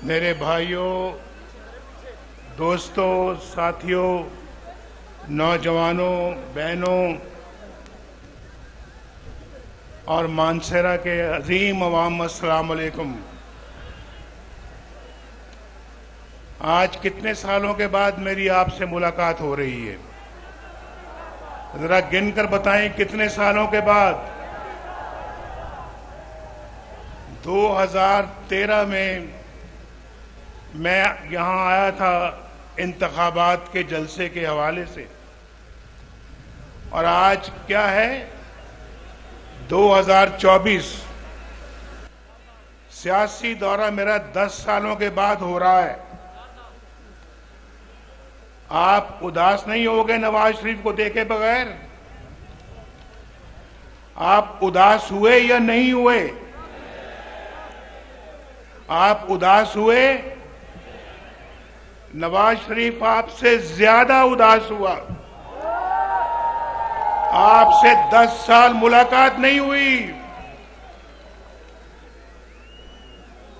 मेरे भाइयों, दोस्तों, साथियों, नौजवानों, बहनों और मानसरा के अजीम अवाम, अस्सलाम वालेकुम। आज कितने सालों के बाद मेरी आपसे मुलाकात हो रही है? जरा गिनकर बताएं कितने सालों के बाद। 2013 में मैं यहाँ आया था इंतखाबात के जलसे के हवाले से, और आज क्या है 2024। सियासी दौरा मेरा 10 सालों के बाद हो रहा है। आप उदास नहीं हो गए नवाज शरीफ को देखे बगैर? आप उदास हुए या नहीं हुए? आप उदास हुए? नवाज शरीफ आपसे ज्यादा उदास हुआ। आपसे 10 साल मुलाकात नहीं हुई।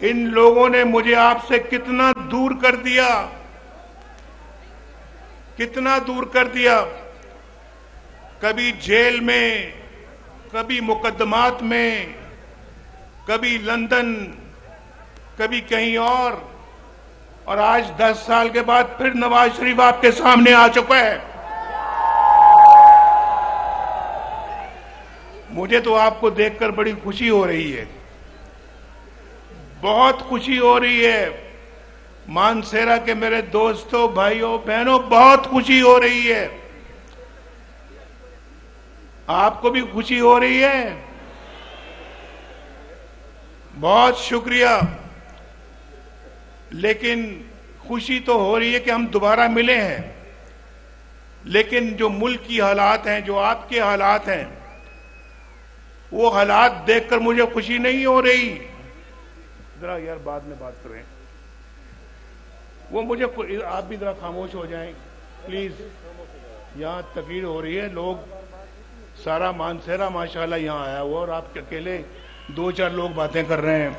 इन लोगों ने मुझे आपसे कितना दूर कर दिया, कितना दूर कर दिया। कभी जेल में, कभी मुकदमात में, कभी लंदन, कभी कहीं और आज 10 साल के बाद फिर नवाज शरीफ आपके सामने आ चुका है। मुझे तो आपको देखकर बड़ी खुशी हो रही है, बहुत खुशी हो रही है। मानसेरा के मेरे दोस्तों, भाइयों, बहनों, बहुत खुशी हो रही है। आपको भी खुशी हो रही है? बहुत शुक्रिया। लेकिन खुशी तो हो रही है कि हम दोबारा मिले हैं, लेकिन जो मुल्क की हालात हैं, जो आपके हालात हैं, वो हालात देखकर मुझे खुशी नहीं हो रही। जरा यार बाद में बात करें। वो मुझे, आप भी जरा खामोश हो जाएं प्लीज। यहाँ तकरीर हो रही है, लोग सारा मानसेरा माशाल्लाह यहाँ आया हुआ और आप अकेले 2-4 लोग बातें कर रहे हैं।